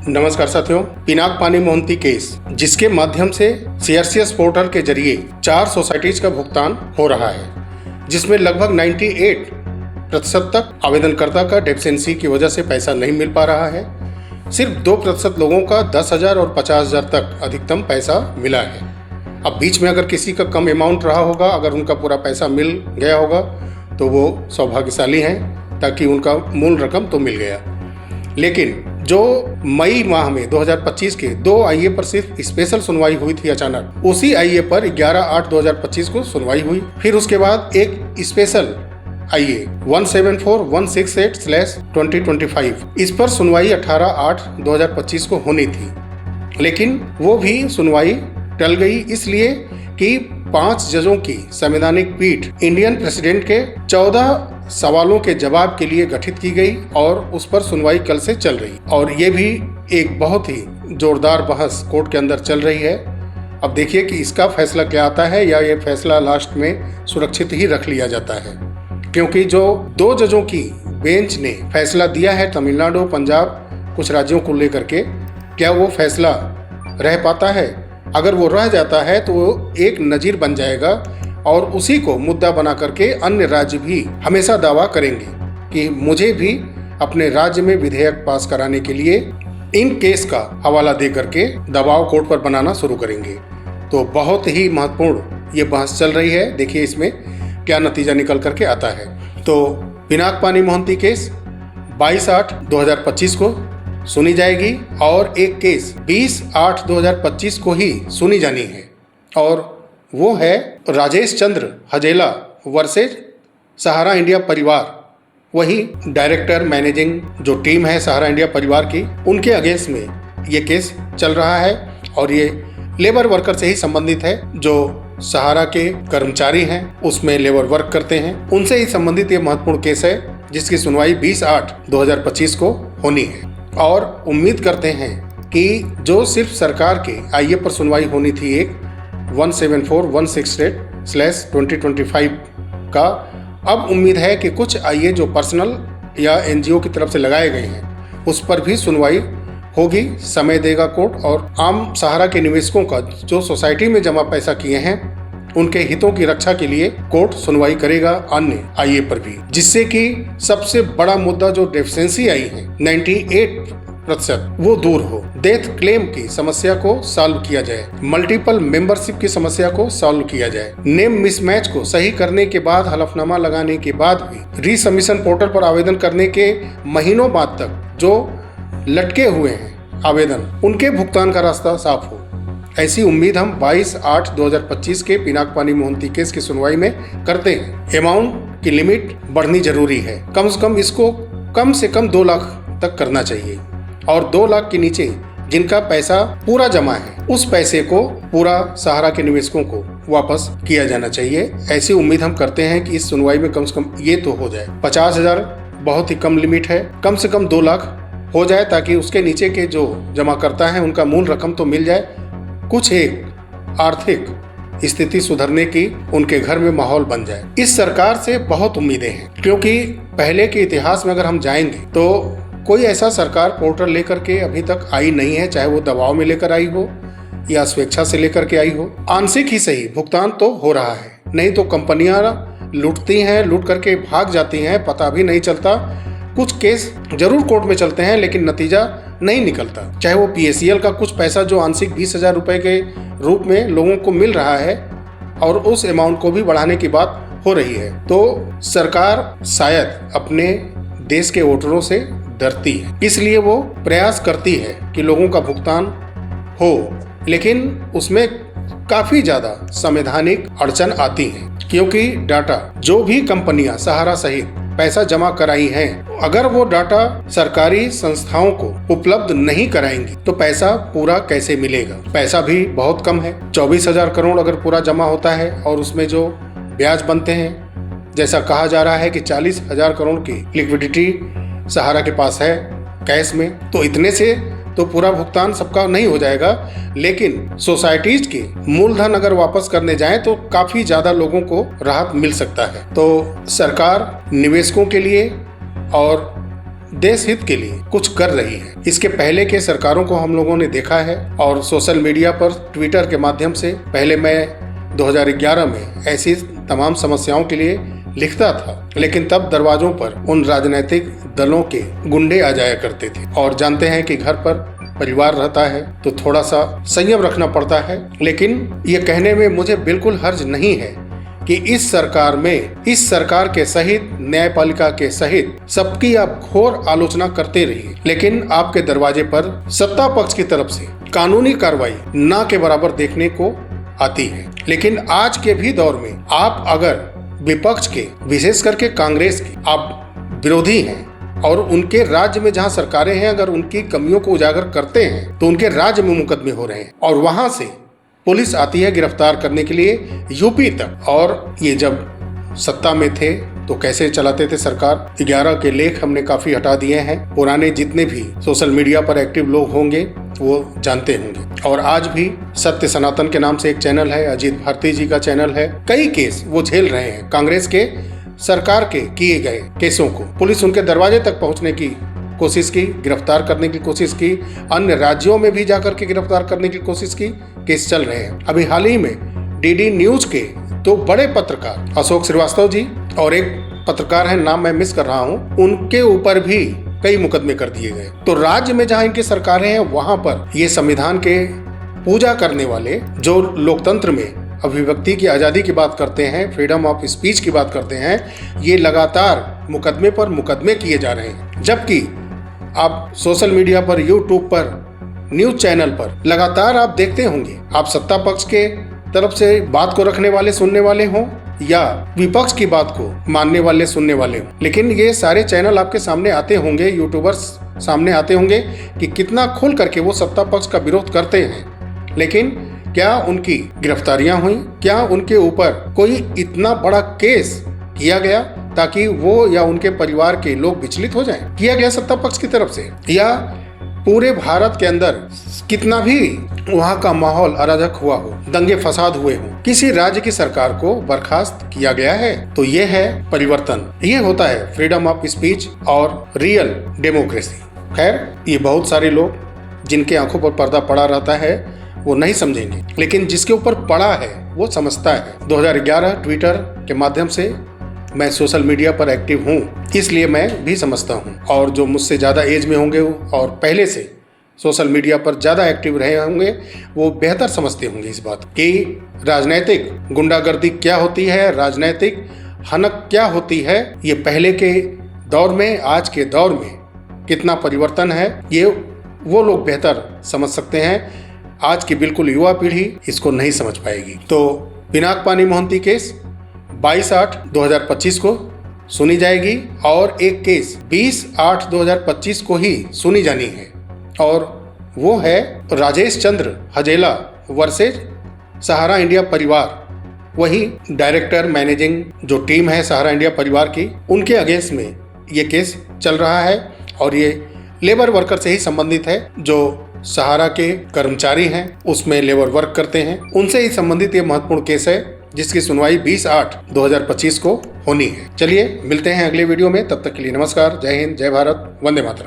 नमस्कार साथियों, पिनाक पानी मोहंती केस जिसके माध्यम से सीआरसीएस पोर्टल के जरिए 4 सोसाइटीज का भुगतान हो रहा है, जिसमें लगभग 98% तक आवेदनकर्ता का डेफिशिएंसी की वजह से पैसा नहीं मिल पा रहा है। सिर्फ 2% लोगों का 10,000 और 50,000 तक अधिकतम पैसा मिला है। अब बीच में अगर किसी का कम अमाउंट रहा होगा, अगर उनका पूरा पैसा मिल गया होगा तो वो सौभाग्यशाली हैं, ताकि उनका मूल रकम तो मिल गया। लेकिन जो मई माह में 2025 के 2 आईए पर सिर्फ स्पेशल सुनवाई हुई थी अचानक, उसी आईए पर 11/8/2025 को सुनवाई हुई। फिर उसके बाद एक स्पेशल आईए 174-168/2025, इस पर सुनवाई 18/8/2025 को होनी थी, लेकिन वो भी सुनवाई टल गई, इसलिए कि 5 जजों की संवैधानिक पीठ इंडियन प्रेसिडेंट के 14 सवालों के जवाब के लिए गठित की गई और उस पर सुनवाई कल से चल रही। और ये भी एक बहुत ही जोरदार बहस कोर्ट के अंदर चल रही है। अब देखिए कि इसका फैसला क्या आता है, या ये फैसला लास्ट में सुरक्षित ही रख लिया जाता है, क्योंकि जो 2 जजों की बेंच ने फैसला दिया है तमिलनाडु, पंजाब, कुछ राज्यों को लेकर के, क्या वो फैसला रह पाता है? अगर वो रह जाता है तो वो एक नज़ीर बन जाएगा और उसी को मुद्दा बना करके अन्य राज्य भी हमेशा दावा करेंगे कि मुझे भी अपने राज्य में विधेयक पास कराने के लिए इन केस का हवाला दे करके दबाव कोर्ट पर बनाना शुरू करेंगे। तो बहुत ही महत्वपूर्ण ये बहस चल रही है। देखिए इसमें क्या नतीजा निकल करके आता है। तो पिनाक पानी मोहंती केस 22/8/2025 को सुनी जाएगी और एक केस 20/8/2025 को ही सुनी जानी है, और वो है राजेश चंद्र हजेला वर्सेज सहारा इंडिया परिवार। वही डायरेक्टर मैनेजिंग जो टीम है सहारा इंडिया परिवार की, उनके अगेंस्ट में ये केस चल रहा है और ये लेबर वर्कर से ही संबंधित है। जो सहारा के कर्मचारी हैं, उसमें लेबर वर्क करते हैं, उनसे ही संबंधित ये महत्वपूर्ण केस है, जिसकी सुनवाई 20/8/2025 को होनी है। और उम्मीद करते हैं कि जो सिर्फ सरकार के आईए पर सुनवाई होनी थी, एक 174-168/2025 का, अब उम्मीद है कि कुछ आईए जो पर्सनल या एनजीओ की तरफ से लगाए गए हैं, उस पर भी सुनवाई होगी। समय देगा कोर्ट, और आम सहारा के निवेशकों का जो सोसाइटी में जमा पैसा किए हैं, उनके हितों की रक्षा के लिए कोर्ट सुनवाई करेगा अन्य आईए पर भी, जिससे कि सबसे बड़ा मुद्दा जो डेफिशिएंसी आई है 98%, वो दूर हो। डेथ क्लेम की समस्या को सॉल्व किया जाए, मल्टीपल मेंबरशिप की समस्या को सॉल्व किया जाए, नेम मिसमैच को सही करने के बाद, हलफनामा लगाने के बाद भी रीसबमिशन पोर्टल पर आवेदन करने के महीनों बाद तक जो लटके हुए हैं आवेदन, उनके भुगतान का रास्ता साफ हो। ऐसी उम्मीद हम 22/8/2025 के पिनाक पानी मोहंती केस की सुनवाई में करते हैं। अमाउंट की लिमिट बढ़नी जरूरी है, कम से कम इसको कम से कम 2 लाख तक करना चाहिए, और 2 लाख के नीचे जिनका पैसा पूरा जमा है, उस पैसे को पूरा सहारा के निवेशकों को वापस किया जाना चाहिए। ऐसी उम्मीद हम करते हैं कि इस सुनवाई में कम से कम ये तो हो जाए। 50,000 बहुत ही कम लिमिट है, कम से कम 2 लाख हो जाए, ताकि उसके नीचे के जो जमा करता है उनका मूल रकम तो मिल जाए, कुछ एक आर्थिक स्थिति सुधरने की उनके घर में माहौल बन जाए। इस सरकार से बहुत उम्मीदें हैं, क्योंकि पहले के इतिहास में अगर हम जाएंगे तो कोई ऐसा सरकार पोर्टल लेकर के अभी तक आई नहीं है, चाहे वो दबाव में लेकर आई हो या स्वेच्छा से लेकर के आई हो। आंशिक ही सही भुगतान तो हो रहा है, नहीं तो कंपनियां लूटती हैं, लूट करके भाग जाती हैं, पता भी नहीं चलता। कुछ केस जरूर कोर्ट में चलते हैं, लेकिन नतीजा नहीं निकलता। चाहे वो PACL का कुछ पैसा जो आंशिक 20,000 रुपए के रूप में लोगों को मिल रहा है, और उस अमाउंट को भी बढ़ाने की बात हो रही है। तो सरकार शायद अपने देश के वोटरों से डरती है, इसलिए वो प्रयास करती है कि लोगों का भुगतान हो, लेकिन उसमें काफी ज्यादा संवैधानिक अड़चन आती है, क्योंकि डाटा जो भी कंपनियां सहारा सहित पैसा जमा कराई हैं, अगर वो डाटा सरकारी संस्थाओं को उपलब्ध नहीं कराएंगी तो पैसा पूरा कैसे मिलेगा? पैसा भी बहुत कम है, 24,000 करोड़ अगर पूरा जमा होता है, और उसमें जो ब्याज बनते हैं, जैसा कहा जा रहा है कि 40,000 करोड़ की लिक्विडिटी सहारा के पास है कैश में, तो इतने से तो पूरा भुगतान सबका नहीं हो जाएगा। लेकिन सोसाइटीज के मूलधन अगर वापस करने जाएं तो काफी ज्यादा लोगों को राहत मिल सकता है। तो सरकार निवेशकों के लिए और देश हित के लिए कुछ कर रही है। इसके पहले के सरकारों को हम लोगों ने देखा है और सोशल मीडिया पर ट्विटर के माध्यम से पहले मैं 2011 में ऐसी तमाम समस्याओं के लिए लिखता था, लेकिन तब दरवाजों पर उन राजनीतिक दलों के गुंडे आ जाया करते थे और जानते हैं कि घर पर परिवार रहता है तो थोड़ा सा संयम रखना पड़ता है। लेकिन ये कहने में मुझे बिल्कुल हर्ज नहीं है कि इस सरकार के सहित न्यायपालिका के सहित सबकी आप घोर आलोचना करते रहिए, लेकिन आपके दरवाजे पर सत्ता पक्ष की तरफ से कानूनी कार्रवाई ना के बराबर देखने को आती है। लेकिन आज के भी दौर में आप अगर विपक्ष के, विशेष करके कांग्रेस के आप विरोधी हैं और उनके राज्य में जहां सरकारें हैं अगर उनकी कमियों को उजागर करते हैं तो उनके राज्य में मुकदमे हो रहे हैं और वहां से पुलिस आती है गिरफ्तार करने के लिए यूपी तक। और ये जब सत्ता में थे तो कैसे चलाते थे सरकार। 11 के लेख हमने काफी हटा दिए हैं। पुराने जितने भी सोशल मीडिया पर एक्टिव लोग होंगे वो जानते होंगे। और आज भी सत्य सनातन के नाम से एक चैनल है, अजीत भारती जी का चैनल है, कई केस वो झेल रहे हैं। कांग्रेस के सरकार के किए गए केसों को पुलिस उनके दरवाजे तक पहुंचने की कोशिश की, गिरफ्तार करने की कोशिश की, अन्य राज्यों में भी जाकर के गिरफ्तार करने की कोशिश की, केस चल रहे हैं। अभी हाल ही में डीडी न्यूज के दो बड़े पत्रकार अशोक श्रीवास्तव जी और एक पत्रकार है, नाम मैं मिस कर रहा हूं, उनके ऊपर भी कई मुकदमे कर दिए गए। तो राज्य में जहां इनकी सरकारें हैं वहां पर ये संविधान के पूजा करने वाले जो लोकतंत्र में अभिव्यक्ति की आज़ादी की बात करते हैं, फ्रीडम ऑफ स्पीच की बात करते हैं, ये लगातार मुकदमे पर मुकदमे किए जा रहे हैं। जबकि आप सोशल मीडिया पर, यूट्यूब पर, न्यूज चैनल पर लगातार आप देखते होंगे, आप सत्ता पक्ष के तरफ से बात को रखने वाले सुनने वाले हों या विपक्ष की बात को मानने वाले सुनने वाले हों, लेकिन ये सारे चैनल आपके सामने आते होंगे, यूट्यूबर्स सामने आते होंगे कि कितना खुल करके वो सत्ता पक्ष का विरोध करते हैं। लेकिन क्या उनकी गिरफ्तारियां हुई? क्या उनके ऊपर कोई इतना बड़ा केस किया गया ताकि वो या उनके परिवार के लोग विचलित हो जाएं? किया गया सत्ता पक्ष की तरफ से? या पूरे भारत के अंदर कितना भी वहां का माहौल अराजक हुआ हो, दंगे फसाद हुए हो, किसी राज्य की सरकार को बर्खास्त किया गया है? तो ये है परिवर्तन, ये होता है फ्रीडम ऑफ स्पीच और रियल डेमोक्रेसी। खैर, ये बहुत सारे लोग जिनके आंखों पर पर्दा पड़ा रहता है वो नहीं समझेंगे, लेकिन जिसके ऊपर पड़ा है वो समझता है। 2011 ट्विटर के माध्यम से मैं सोशल मीडिया पर एक्टिव हूँ, इसलिए मैं भी समझता हूँ। और जो मुझसे ज़्यादा एज में होंगे और पहले से सोशल मीडिया पर ज़्यादा एक्टिव रहे होंगे वो बेहतर समझते होंगे इस बात कि राजनैतिक गुंडागर्दी क्या होती है, राजनैतिक हनक क्या होती है। ये पहले के दौर में, आज के दौर में कितना परिवर्तन है, ये वो लोग बेहतर समझ सकते हैं। आज की बिल्कुल युवा पीढ़ी इसको नहीं समझ पाएगी। तो पिनाक-पानी मोहंती केस 22/8/2025 को सुनी जाएगी और एक केस 20/8/2025 को ही सुनी जानी है और वो है राजेश चंद्र हजेला वर्सेज सहारा इंडिया परिवार। वही डायरेक्टर मैनेजिंग जो टीम है सहारा इंडिया परिवार की, उनके अगेंस्ट में ये केस चल रहा है और ये लेबर वर्कर से ही संबंधित है। जो सहारा के कर्मचारी हैं उसमें लेबर वर्क करते हैं, उनसे ही संबंधित ये महत्वपूर्ण केस है जिसकी सुनवाई 20/8/2025 को होनी है। चलिए मिलते हैं अगले वीडियो में, तब तक के लिए नमस्कार, जय हिंद, जय भारत, वंदे मातरम।